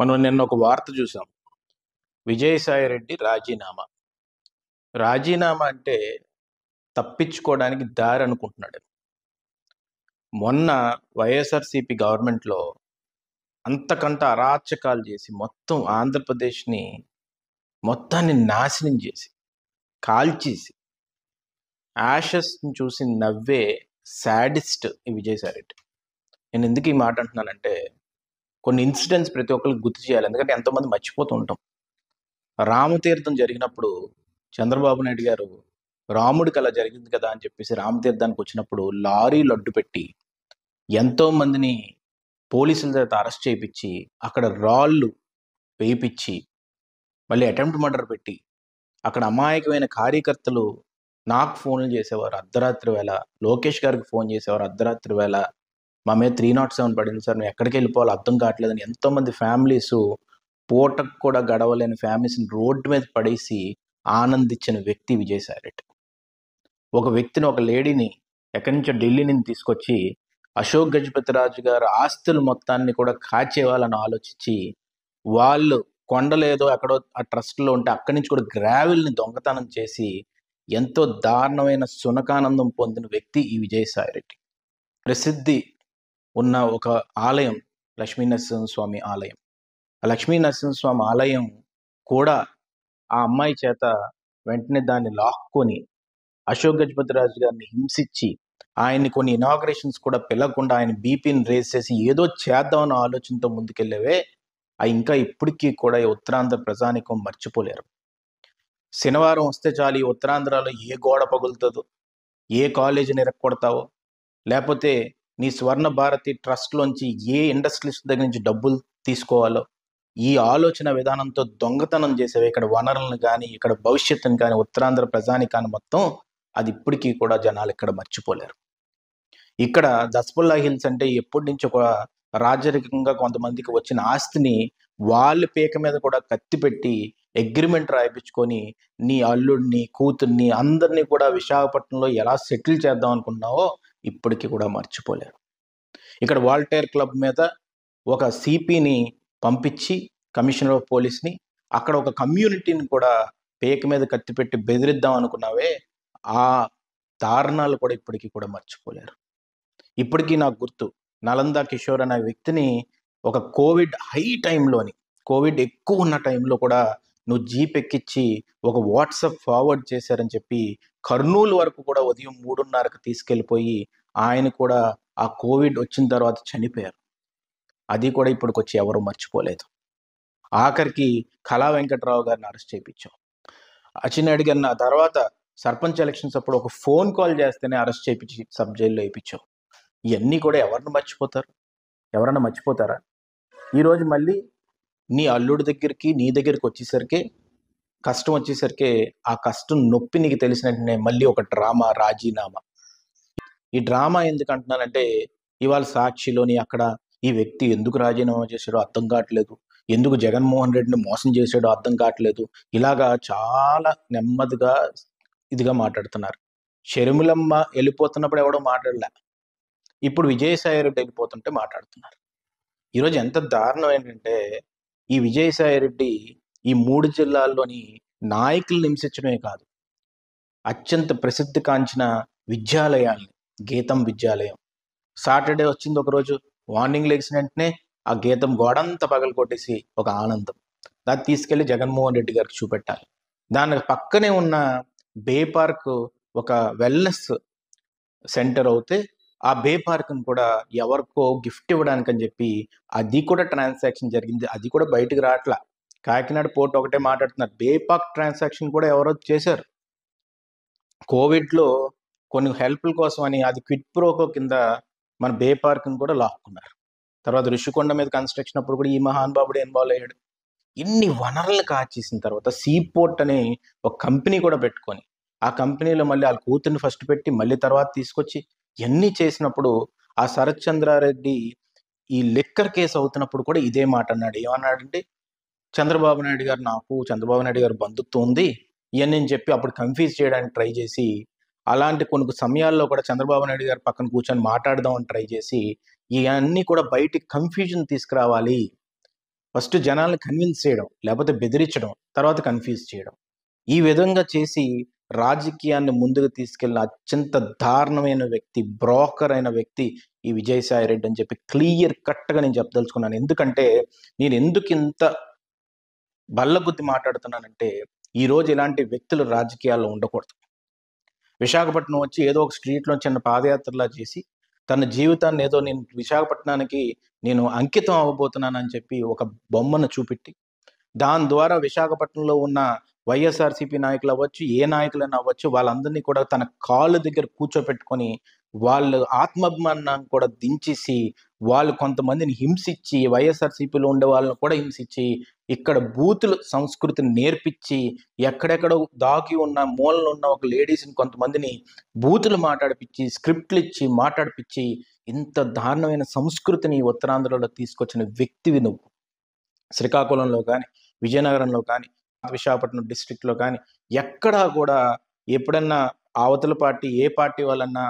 మనం నిన్న ఒక వార్త చూసాం. విజయసాయి రెడ్డి రాజీనామా. రాజీనామా అంటే తప్పించుకోవడానికి దారి అనుకుంటున్నాడు. మొన్న వైఎస్ఆర్సీపీ గవర్నమెంట్లో అంతకంత అరాచకాలు చేసి మొత్తం ఆంధ్రప్రదేశ్ని మొత్తాన్ని నాశనం చేసి కాల్చేసి యాషెస్ని చూసి నవ్వే సాడిస్ట్ ఈ విజయసాయి రెడ్డి. నేను ఎందుకు ఈ మాట అంటున్నానంటే కొన్ని ఇన్సిడెంట్స్ ప్రతి ఒక్కరికి గుర్తు చేయాలి. ఎందుకంటే ఎంతోమంది మర్చిపోతూ ఉంటాం. రామతీర్థం జరిగినప్పుడు చంద్రబాబు నాయుడు గారు రాముడికి అలా జరిగింది కదా అని చెప్పేసి రామతీర్థానికి వచ్చినప్పుడు లారీలు అడ్డు పెట్టి ఎంతో మందిని పోలీసుల చేత అరెస్ట్ చేయించి అక్కడ రాళ్ళు వేయించి మళ్ళీ అటెంప్ట్ మర్డర్ పెట్టి అక్కడ అమాయకమైన కార్యకర్తలు నాకు ఫోన్లు చేసేవారు అర్ధరాత్రి వేళ, లోకేష్ గారికి ఫోన్ చేసేవారు అర్ధరాత్రి వేళ, మా మీద 307 పడింది సార్, మేము ఎక్కడికి వెళ్ళిపోవాలో అర్థం కావట్లేదని ఎంతోమంది ఫ్యామిలీస్, పూటకు కూడా గడవలేని ఫ్యామిలీస్ని రోడ్డు మీద పడేసి ఆనందించిన వ్యక్తి విజయసాయి రెడ్డి. ఒక వ్యక్తిని, ఒక లేడీని ఎక్కడి నుంచో ఢిల్లీ నుంచి తీసుకొచ్చి అశోక్ గజపతిరాజు గారు ఆస్తులు మొత్తాన్ని కూడా కాచేవాళ్ళని ఆలోచించి వాళ్ళు కొండలేదో ఎక్కడో ఆ ట్రస్ట్లో ఉంటే అక్కడి నుంచి కూడా గ్రావెల్ని దొంగతనం చేసి ఎంతో దారుణమైన సునకానందం పొందిన వ్యక్తి ఈ విజయసాయి రెడ్డి. ప్రసిద్ధి ఉన్న ఒక ఆలయం లక్ష్మీ నరసింహస్వామి ఆలయం. ఆ లక్ష్మీ నరసింహస్వామి ఆలయం కూడా ఆ అమ్మాయి చేత వెంటనే దాన్ని లాక్కొని అశోక్ గజపతిరాజు గారిని హింసించి ఆయన్ని కొన్ని ఇనాగ్రేషన్స్ కూడా పిలవకుండా ఆయన బీపీని రేస్ చేసి ఏదో చేద్దామన్న ఆలోచనతో ముందుకెళ్ళేవే ఇంకా ఇప్పటికీ కూడా ఈ ఉత్తరాంధ్ర ప్రజానికం మర్చిపోలేరు. శనివారం వస్తే చాలు ఈ ఉత్తరాంధ్రలో ఏ గోడ పగులుతుందో, ఏ కాలేజీని ఎరక్కొడతావో, లేకపోతే నీ స్వర్ణ భారతి ట్రస్ట్లోంచి ఏ ఇండస్ట్రియలిస్ట్ దగ్గర నుంచి డబ్బులు తీసుకోవాలో ఈ ఆలోచన విధానంతో దొంగతనం చేసేవి ఇక్కడ వనరులను కానీ ఇక్కడ భవిష్యత్తును కానీ ఉత్తరాంధ్ర ప్రజానికాన్ని మొత్తం అది ఇప్పటికీ కూడా జనాలు ఇక్కడ మర్చిపోలేరు. ఇక్కడ దస్పల్లా హిల్స్ అంటే ఎప్పటి నుంచి ఒక రాజరికంగా కొంతమందికి వచ్చిన ఆస్తిని వాళ్ళ పీక మీద కూడా కత్తి పెట్టి అగ్రిమెంట్ రాయించుకొని నీ అల్లుడిని, కూతుర్ని అందరినీ కూడా విశాఖపట్నంలో ఎలా సెటిల్ చేద్దాం అనుకున్నావో ఇప్పటికీ కూడా మర్చిపోలేరు. ఇక్కడ వాల్టైర్ క్లబ్ మీద ఒక సిపిని పంపించి, కమిషనర్ ఆఫ్ పోలీస్ని, అక్కడ ఒక కమ్యూనిటీని కూడా పేక మీద కత్తి పెట్టి బెదిరిద్దాం అనుకున్నావే ఆ దారుణాలు కూడా ఇప్పటికీ కూడా మర్చిపోలేరు. ఇప్పటికీ నాకు గుర్తు, నలందా కిషోర్ అనే వ్యక్తిని ఒక కోవిడ్ హై టైంలోని, కోవిడ్ ఎక్కువ ఉన్న టైంలో కూడా నువ్వు జీప్ ఎక్కించి ఒక వాట్సాప్ ఫార్వర్డ్ చేశారని చెప్పి కర్నూలు వరకు కూడా ఉదయం 3:30కి తీసుకెళ్ళిపోయి ఆయన కూడా ఆ కోవిడ్ వచ్చిన తర్వాత చనిపోయారు. అది కూడా ఇప్పటికొచ్చి ఎవరు మర్చిపోలేదు. ఆఖరికి కళా వెంకట్రావు గారిని అరెస్ట్ చేయించాం. అచ్చినాయుడు గారిని ఆ తర్వాత సర్పంచ్ ఎలక్షన్స్ అప్పుడు ఒక ఫోన్ కాల్ చేస్తేనే అరెస్ట్ చేయించి సబ్ జైల్లో వేయించాం. ఇవన్నీ కూడా ఎవరిని మర్చిపోతారు? ఎవరన్నా మర్చిపోతారా? ఈరోజు మళ్ళీ నీ అల్లుడి దగ్గరికి, నీ దగ్గరికి వచ్చేసరికి, కష్టం వచ్చేసరికి ఆ కష్టం నొప్పి నీకు తెలిసిన వెంటనే మళ్ళీ ఒక డ్రామా, రాజీనామా. ఈ డ్రామా ఎందుకు అంటున్నానంటే ఇవాళ సాక్షిలోని అక్కడ ఈ వ్యక్తి ఎందుకు రాజీనామా చేశాడో అర్థం కావట్లేదు, ఎందుకు జగన్మోహన్ రెడ్డిని మోసం చేశాడో అర్థం కావట్లేదు, ఇలాగా చాలా నెమ్మదిగా ఇదిగా మాట్లాడుతున్నారు. షర్మిలమ్మ వెళ్ళిపోతున్నప్పుడు ఎవడో మాట్లాడలే, ఇప్పుడు విజయసాయి రెడ్డి వెళ్ళిపోతుంటే మాట్లాడుతున్నారు. ఈరోజు ఎంత దారుణం ఏంటంటే ఈ విజయసాయి రెడ్డి ఈ 3 జిల్లాల్లోని నాయకులను హింసించడమే కాదు, అత్యంత ప్రసిద్ధి కాంచిన విద్యాలయాల్ని, గీతం విద్యాలయం సాటర్డే వచ్చింది ఒకరోజు, మార్నింగ్ లెగిసిన వెంటనే ఆ గీతం గోడంతా పగలు కొట్టేసి ఒక ఆనందం, దాన్ని తీసుకెళ్లి జగన్మోహన్ రెడ్డి గారికి చూపెట్టాలి. దాని పక్కనే ఉన్న బే పార్క్ ఒక వెల్నెస్ సెంటర్ అవుతే ఆ బే పార్క్ని కూడా ఎవరికో గిఫ్ట్ ఇవ్వడానికి అని చెప్పి అది కూడా ట్రాన్సాక్షన్ జరిగింది. అది కూడా బయటకు రావట్లా. కాకినాడ పోర్ట్ ఒకటే మాట్లాడుతున్నారు, బే పార్క్ ట్రాన్సాక్షన్ కూడా ఎవరో చేశారు. కోవిడ్లో కొన్ని హెల్ప్ల కోసం అని అది క్విట్ ప్రోకో కింద మన బే పార్క్ని కూడా లాక్కున్నారు. తర్వాత ఋషికొండ మీద కన్స్ట్రక్షన్ అప్పుడు కూడా ఈ మహానుభావుడు ఇన్వాల్వ్ అయ్యాడు. ఇన్ని వనరులు కాచేసిన తర్వాత సీ పోర్ట్ అనే ఒక కంపెనీ కూడా పెట్టుకొని ఆ కంపెనీలో మళ్ళీ వాళ్ళ కూతుర్ని ఫస్ట్ పెట్టి మళ్ళీ తర్వాత తీసుకొచ్చి ఇవన్నీ చేసినప్పుడు ఆ శరత్ చంద్రారెడ్డి ఈ లిక్కర్ కేసు అవుతున్నప్పుడు కూడా ఇదే మాట అన్నాడు. ఏమన్నాడంటే చంద్రబాబు నాయుడు గారు బంధుత్వం ఉంది ఇవన్నీ చెప్పి అప్పుడు కన్ఫ్యూజ్ చేయడానికి ట్రై చేసి, అలాంటి కొన్ని సమయాల్లో కూడా చంద్రబాబు నాయుడు గారు పక్కన కూర్చొని మాట్లాడదామని ట్రై చేసి ఇవన్నీ కూడా బయటికి కన్ఫ్యూజన్ తీసుకురావాలి, ఫస్ట్ జనాల్ని కన్విన్స్ చేయడం, లేకపోతే బెదిరించడం, తర్వాత కన్ఫ్యూజ్ చేయడం. ఈ విధంగా చేసి రాజకీయాన్ని ముందుకు తీసుకెళ్ళిన అత్యంత దారుణమైన వ్యక్తి, బ్రోకర్ అయిన వ్యక్తి ఈ విజయసాయి రెడ్డి అని చెప్పి క్లియర్ కట్‌గా నేను చెప్పదలుచుకున్నాను. ఎందుకంటే నేను ఎందుకు ఇంత బల్లగుద్ది మాట్లాడుతున్నానంటే, ఈరోజు ఇలాంటి వ్యక్తులు రాజకీయాల్లో ఉండకూడదు. విశాఖపట్నం వచ్చి ఏదో ఒక స్ట్రీట్‌లో చిన్న పాదయాత్రలా చేసి, తన జీవితాన్ని ఏదో నేను విశాఖపట్నానికి నేను అంకితం అవ్వబోతున్నానని చెప్పి ఒక బొమ్మను చూపెట్టి, దాని ద్వారా విశాఖపట్నంలో ఉన్న వైఎస్ఆర్‌సీపీ నాయకులవ్వచ్చు, ఏ నాయకులైనా అవ్వచ్చు, వాళ్ళందరినీ కూడా తన కాళ్ళ దగ్గర కూర్చోపెట్టుకొని, వాళ్ళు ఆత్మాభిమానాన్ని కూడా దించేసి, వాళ్ళు కొంతమందిని హింసించి, వైఎస్ఆర్‌సీపీలో ఉండే వాళ్ళని కూడా హింసించి, ఇక్కడ బూతుల సంస్కృతిని నేర్పించి, ఎక్కడెక్కడో దాగి ఉన్న మూలన ఉన్న ఒక లేడీస్‌ని కొంతమందిని బూతులు మాట్లాడిపిచ్చి, స్క్రిప్ట్‌లిచ్చి, మాట్లాడిపిచ్చి, ఇంత దారుణమైన సంస్కృతిని ఉత్తరాంధ్రలో తీసుకొచ్చిన వ్యక్తివి నువ్వు. శ్రీకాకుళంలో గాని, విజయనగరంలో కానీ, విశాఖపట్నం డిస్ట్రిక్ట్‌లో కానీ, ఎక్కడా కూడా ఎప్పుడన్నా అవతల పార్టీ ఏ పార్టీ వాళ్ళన్నా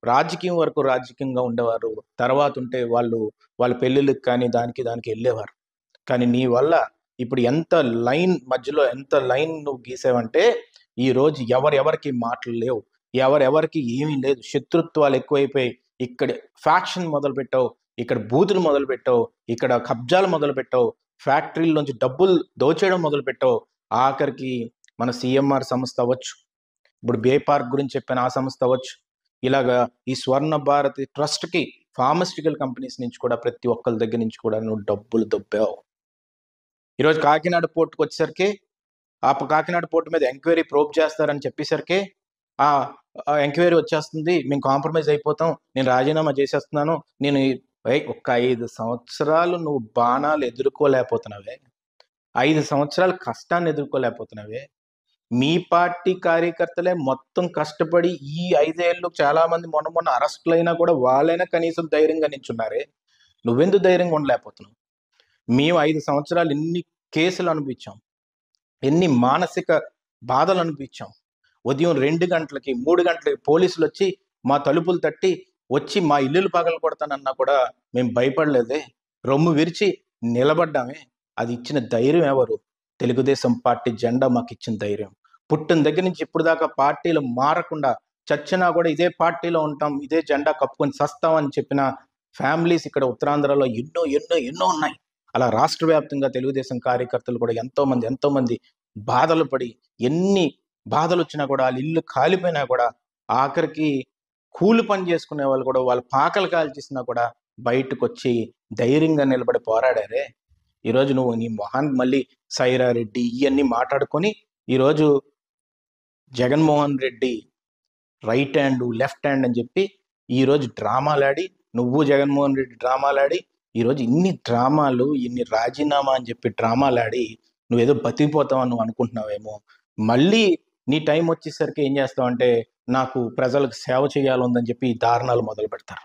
రాజకీయం వరకు రాజకీయంగా ఉండేవారు. తర్వాతుంటే వాళ్ళ పెళ్ళిళ్ళకి కానీ, దానికి ఎళ్ళేవారు. కానీ నీ వల్ల ఇప్పుడు ఎంత లైన్ నువ్వు గీసావంటే, ఈరోజు ఎవరెవరికి మాటలు లేవు. ఎవరెవరికి ఏమీ లేదు. శత్రుత్వాలు ఎక్కువైపోయి, ఇక్కడ ఫ్యాక్షన్ మొదలుపెట్టావు. ఇక్కడ బూతులు మొదలుపెట్టావు. ఇక్కడ కబ్జాలు మొదలుపెట్టావు. ఫ్యాక్టరీ‌ల్లోంచి డబ్బులు దోచేయడం మొదలుపెట్టావు. ఆఖరికి మన సీఎంఆర్ సంస్థ అవ్వచ్చు. ఇప్పుడు బే పార్క్ గురించి చెప్పాను ఆ సంస్థ అవ్వచ్చు. ఇలాగా ఈ స్వర్ణ భారతి ట్రస్ట్‌కి ఫార్మాస్యూటికల్ కంపెనీస్ నుంచి కూడా ప్రతి ఒక్కళ్ళ దగ్గర నుంచి కూడా నువ్వు డబ్బులు దొబ్బావు. ఈరోజు కాకినాడ పోర్ట్‌కొచ్చేసరికి కాకినాడ పోర్ట్ మీద ఎంక్వైరీ ప్రోబ్ చేస్తారని చెప్పేసరికి ఎంక్వైరీ వచ్చేస్తుంది. మేము కాంప్రమైజ్ అయిపోతాం. నేను రాజీనామా చేసేస్తున్నాను. ఒక్క 5 సంవత్సరాలు నువ్వు బాణాలు ఎదుర్కోలేకపోతున్నావే. 5 సంవత్సరాల కష్టాన్ని ఎదుర్కోలేకపోతున్నావే. మీ పార్టీ కార్యకర్తలే మొత్తం కష్టపడి ఈ 5 ఏళ్ళు చాలామంది మొన్న అరెస్టులైనా కూడా వాళ్ళైనా కనీసం ధైర్యంగా నించున్నారే. నువ్వెందుకు ధైర్యంగా ఉండలేకపోతున్నావు? మేము 5 సంవత్సరాలు ఎన్ని కేసులు అనుభవించాం. ఎన్ని మానసిక బాధలు అనుభవించాం. ఉదయం 2 గంటలకి, 3 గంటలకి పోలీసులొచ్చి మా తలుపులు తట్టి వచ్చి మా ఇల్లులు పగలగొడతానన్నా కూడా మేము భయపడలేదే. రొమ్ము విరిచి నిలబడ్డామే. అది ఇచ్చిన ధైర్యం ఎవరు? తెలుగుదేశం పార్టీ జెండా మాకిచ్చిన ధైర్యం. పుట్టిన దగ్గర నుంచి ఇప్పుడు దాకా పార్టీలు మారకుండా చచ్చినా కూడా ఇదే పార్టీలో ఉంటాం. ఇదే జెండా కప్పుకొని సస్తాం అని చెప్పిన ఫ్యామిలీస్ ఇక్కడ ఉత్తరాంధ్రలో ఎన్నో ఉన్నాయి. అలా రాష్ట్ర వ్యాప్తంగా తెలుగుదేశం కార్యకర్తలు కూడా ఎంతోమంది బాధలు పడి, ఎన్ని బాధలొచ్చినా కూడా ఆళ్ళ ఇల్లు కాలిపోయినా కూడా ఆఖరికి కూలి పని చేసుకునే వాళ్ళు కూడా వాళ్ళ పాకలు కాల్చేసినా కూడా బయటకొచ్చి ధైర్యంగా నిలబడి పోరాడారే. ఈరోజు నువ్వు నీ మొహానికి మళ్ళీ సైరారెడ్డి ఇయన్నీ మాట్లాడుకొని ఈరోజు Jaganmohan Reddy right hand, left hand అని చెప్పి ఈరోజు డ్రామాలాడి, నువ్వు జగన్మోహన్ రెడ్డి డ్రామాలాడి, ఈరోజు ఇన్ని డ్రామాలు, ఇన్ని రాజీనామా అని చెప్పి డ్రామాలాడి నువ్వేదో బతికిపోతావని నువ్వు అనుకుంటున్నావేమో. మళ్ళీ నీ టైం వచ్చేసరికి ఏం చేస్తావంటే, నాకు ప్రజలకు సేవ చేయాలుందని చెప్పి ఈ దారుణాలు మొదలు పెడతారు.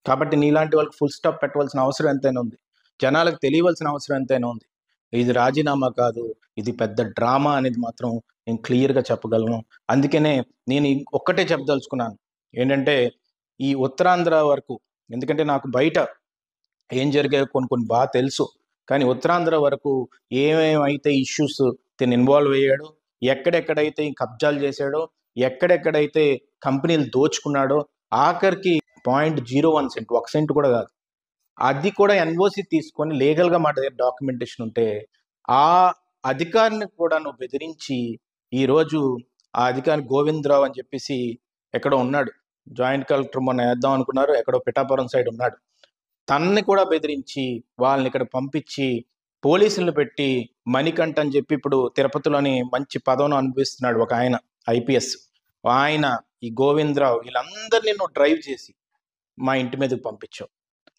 కాబట్టి నీలాంటి వాళ్ళకి ఫుల్ స్టాప్ పెట్టవలసిన అవసరం ఎంతైనా ఉంది. జనాలకు తెలియవలసిన అవసరం ఎంతైనా ఉంది. ఇది రాజీనామా కాదు, ఇది పెద్ద డ్రామా అనేది మాత్రం నేను క్లియర్‌గా చెప్పగలను. అందుకనే నేను ఒక్కటే చెప్పదలుచుకున్నాను. ఏంటంటే, ఈ ఉత్తరాంధ్ర వరకు, ఎందుకంటే నాకు బయట ఏం జరిగాయో కొన్ని బాగా తెలుసు. కానీ ఉత్తరాంధ్ర వరకు ఏమేమైతే ఇష్యూస్ తిను ఇన్వాల్వ్ అయ్యాడో, ఎక్కడెక్కడైతే ఈ కబ్జాలు చేశాడో, ఎక్కడెక్కడైతే కంపెనీలు దోచుకున్నాడో, ఆఖరికి 0.01 సెంట్, 1 సెంట్ కూడా కాదు. అది కూడా ఎన్ఓసి తీసుకొని లీగల్‌గా మా దగ్గర డాక్యుమెంటేషన్ ఉంటే, ఆ అధికారిని కూడా నువ్వు బెదిరించి, ఈరోజు ఆ అధికారి గోవిందరావు అని చెప్పేసి ఎక్కడో ఉన్నాడు. జాయింట్ కలెక్టర్ మొన్న ఏద్దాం అనుకున్నారు. ఎక్కడో పిఠాపురం సైడ్ ఉన్నాడు. తనని కూడా బెదిరించి, వాళ్ళని ఇక్కడ పంపించి, పోలీసులను పెట్టి, మణికంఠ అని చెప్పి ఇప్పుడు తిరుపతిలోని మంచి పదవిని అనుభవిస్తున్నాడు ఒక ఆయన ఐపీఎస్. ఆయన, ఈ గోవిందరావు వీళ్ళందరిని నువ్వు డ్రైవ్ చేసి మా ఇంటి మీదకి పంపించావు.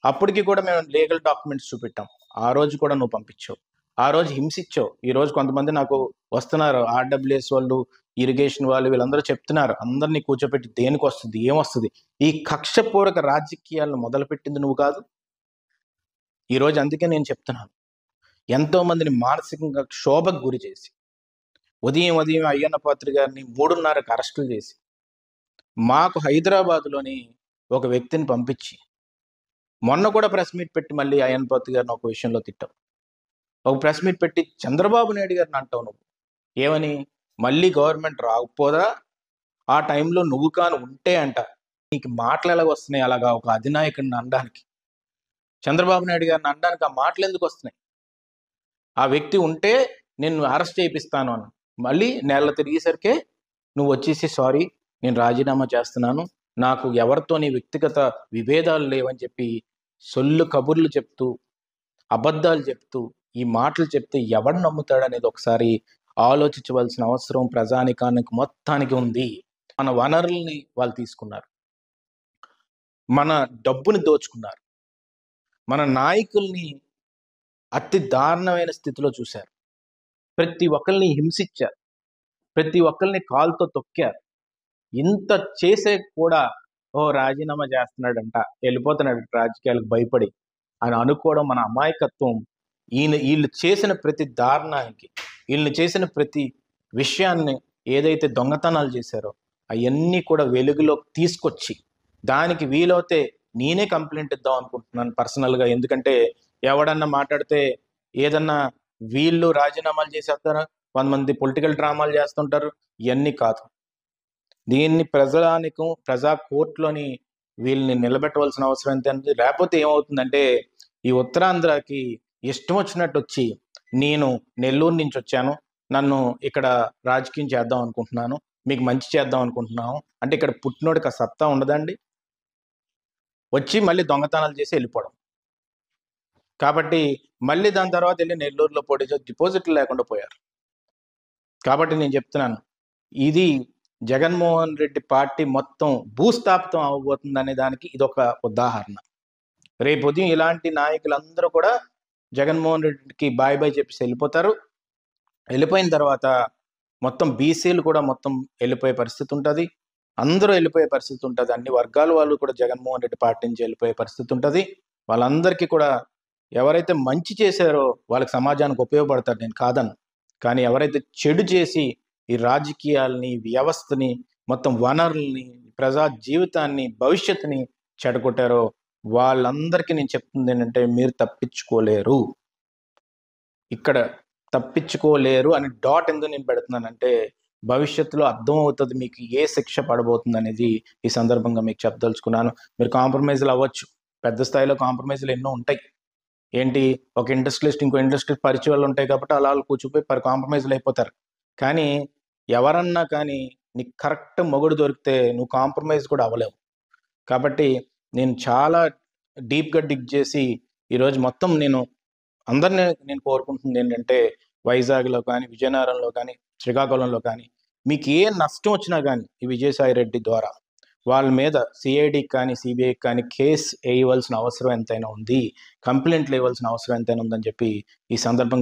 అప్పటికి కూడా మేము లీగల్ డాక్యుమెంట్స్ చూపెట్టాం. ఆ రోజు కూడా నువ్వు పంపించావు. ఆ రోజు హింసించావు. ఈరోజు కొంతమంది నాకు వస్తున్నారు. ఆర్‌డబ్ల్యూఎస్ వాళ్ళు, ఇరిగేషన్ వాళ్ళు వీళ్ళందరూ చెప్తున్నారు. అందరినీ కూర్చోపెట్టి దేనికొస్తది? ఏమొస్తది? ఈ కక్షపూరక రాజకీయాలను మొదలుపెట్టింది నువ్వు కాదు. ఈరోజు అందుకే నేను చెప్తున్నాను. ఎంతోమందిని మానసికంగా క్షోభకు గురి చేసి, ఉదయం అయ్యన్న పాత్రుడు గారిని 3:30కి అరెస్టులు చేసి, మాకు హైదరాబాద్‌లోని ఒక వ్యక్తిని పంపించి, మొన్న కూడా ప్రెస్ మీట్ పెట్టి మళ్ళీ అయ్యన్న పాత్రుడు గారిని ఒక విషయంలో తిట్టావు. ఒక ప్రెస్ మీట్ పెట్టి చంద్రబాబు నాయుడు గారిని అంటావు నువ్వు. ఏమని? మళ్ళీ గవర్నమెంట్ రాకపోదా, ఆ టైంలో నువ్వు కాని ఉంటే అంట. నీకు మాటలు ఎలాగ వస్తున్నాయి అలాగా ఒక అధినాయకుడిని అనడానికి? చంద్రబాబు నాయుడు గారిని అనడానికి ఆ మాటలు ఎందుకు వస్తున్నాయి? ఆ వ్యక్తి ఉంటే నేను అరెస్ట్ చేయిస్తాను అని. మళ్ళీ నెల తిరిగేసరికే నువ్వు వచ్చేసి సారీ నేను రాజీనామా చేస్తున్నాను, నాకు ఎవరితోని వ్యక్తిగత విభేదాలు లేవని చెప్పి సొల్లు కబుర్లు చెప్తూ, అబద్ధాలు చెప్తూ, ఈ మాటలు చెప్తే ఎవడు నమ్ముతాడనేది ఒకసారి ఆలోచించవలసిన అవసరం ప్రజానికానికి మొత్తానికి ఉంది. మన వనరుల్ని వాళ్ళు తీసుకున్నారు, మన డబ్బుని దోచుకున్నారు, మన నాయకుల్ని అతి దారుణమైన స్థితిలో చూశారు, ప్రతి ఒక్కరిని హింసించారు, ప్రతి ఒక్కరిని కాలుతో తొక్కారు. ఇంత చేసే కూడా రాజీనామా చేస్తున్నాడంట, వెళ్ళిపోతున్నాడు రాజకీయాలకు భయపడి అని అనుకోవడం మన అమాయకత్వం. వీళ్ళు చేసిన ప్రతి దారుణానికి, వీళ్ళు చేసిన ప్రతి విషయాన్ని, ఏదైతే దొంగతనాలు చేశారో అవన్నీ కూడా వెలుగులోకి తీసుకొచ్చి, దానికి వీలైతే నేనే కంప్లైంట్ ఇద్దాం అనుకుంటున్నాను పర్సనల్గా. ఎందుకంటే ఎవడన్నా మాట్లాడితే ఏదన్నా వీళ్ళు రాజీనామాలు చేసేస్తారా, కొంతమంది పొలిటికల్ డ్రామాలు చేస్తుంటారు. ఇవన్నీ కాదు, దీన్ని ప్రజా కోర్టులోని వీళ్ళని నిలబెట్టవలసిన అవసరం ఎంత. లేకపోతే ఏమవుతుందంటే ఈ ఉత్తరాంధ్రకి ఇష్టం వచ్చినట్టు వచ్చి, నేను నెల్లూరు నుంచి వచ్చాను, నన్ను ఇక్కడ రాజకీయం చేద్దాం అనుకుంటున్నాను, మీకు మంచి చేద్దాం అనుకుంటున్నాను అంటే ఇక్కడ పుట్టినోడికి ఆ సత్తా ఉండదండి. వచ్చి మళ్ళీ దొంగతనాలు చేసి వెళ్ళిపోవడం. కాబట్టి మళ్ళీ దాని తర్వాత వెళ్ళి నెల్లూరులో పోటీ చేసి డిపాజిట్లు లేకుండా పోయారు. కాబట్టి నేను చెప్తున్నాను, ఇది జగన్మోహన్ రెడ్డి పార్టీ మొత్తం భూస్థాపితం అవ్వబోతుంది అనే దానికి ఇదొక ఉదాహరణ. రేపు ఉదయం ఇలాంటి నాయకులందరూ కూడా జగన్మోహన్ రెడ్డికి బాయ్ బాయ్ చెప్పేసి వెళ్ళిపోతారు. వెళ్ళిపోయిన తర్వాత మొత్తం బీసీలు కూడా మొత్తం వెళ్ళిపోయే పరిస్థితి ఉంటుంది, అందరూ వెళ్ళిపోయే పరిస్థితి ఉంటుంది, అన్ని వర్గాల వాళ్ళు కూడా జగన్మోహన్ రెడ్డి పార్టీ నుంచి వెళ్ళిపోయే పరిస్థితి ఉంటుంది. వాళ్ళందరికీ కూడా ఎవరైతే మంచి చేశారో వాళ్ళకి సమాజానికి ఉపయోగపడతారు, నేను కాదను. కానీ ఎవరైతే చెడు చేసి ఈ రాజకీయాలని, వ్యవస్థని, మొత్తం వనరుల్ని, ప్రజా జీవితాన్ని, భవిష్యత్తుని చెడగొట్టారో వాళ్ళందరికీ నేను చెప్తుంది ఏంటంటే మీరు తప్పించుకోలేరు. ఇక్కడ తప్పించుకోలేరు అని డాట్ ఎందుకు నేను పెడుతున్నానంటే భవిష్యత్తులో అర్థం అవుతుంది మీకు ఏ శిక్ష పడబోతుంది అనేది ఈ సందర్భంగా మీకు చెప్పదలుచుకున్నాను. మీరు కాంప్రమైజ్లు అవ్వచ్చు, పెద్ద స్థాయిలో కాంప్రమైజ్లు ఎన్నో ఉంటాయి. ఏంటి, ఒక ఇండస్ట్రియలిస్ట్ ఇంకో ఇండస్ట్రీ పరిచయాలు ఉంటాయి కాబట్టి అలా కూర్చుపోయి కాంప్రమైజ్లు అయిపోతారు. కానీ ఎవరన్నా కానీ నీకు కరెక్ట్ మొగుడు దొరికితే నువ్వు కాంప్రమైజ్ కూడా అవ్వలేవు. కాబట్టి నేను చాలా డీప్గా డిగ్ చేసి ఈరోజు మొత్తం అందరినీ నేను కోరుకుంటుంది ఏంటంటే వైజాగ్లో కానీ, విజయనగరంలో కానీ, శ్రీకాకుళంలో కానీ మీకు ఏ నష్టం వచ్చినా కానీ ఈ విజయసాయి రెడ్డి ద్వారా వాళ్ళ మీద సిఐడికి కానీ, సిబిఐకి కానీ కేసు వేయవలసిన అవసరం ఎంతైనా ఉంది, కంప్లైంట్లు వేయవలసిన అవసరం ఎంతైనా ఉందని చెప్పి ఈ సందర్భంగా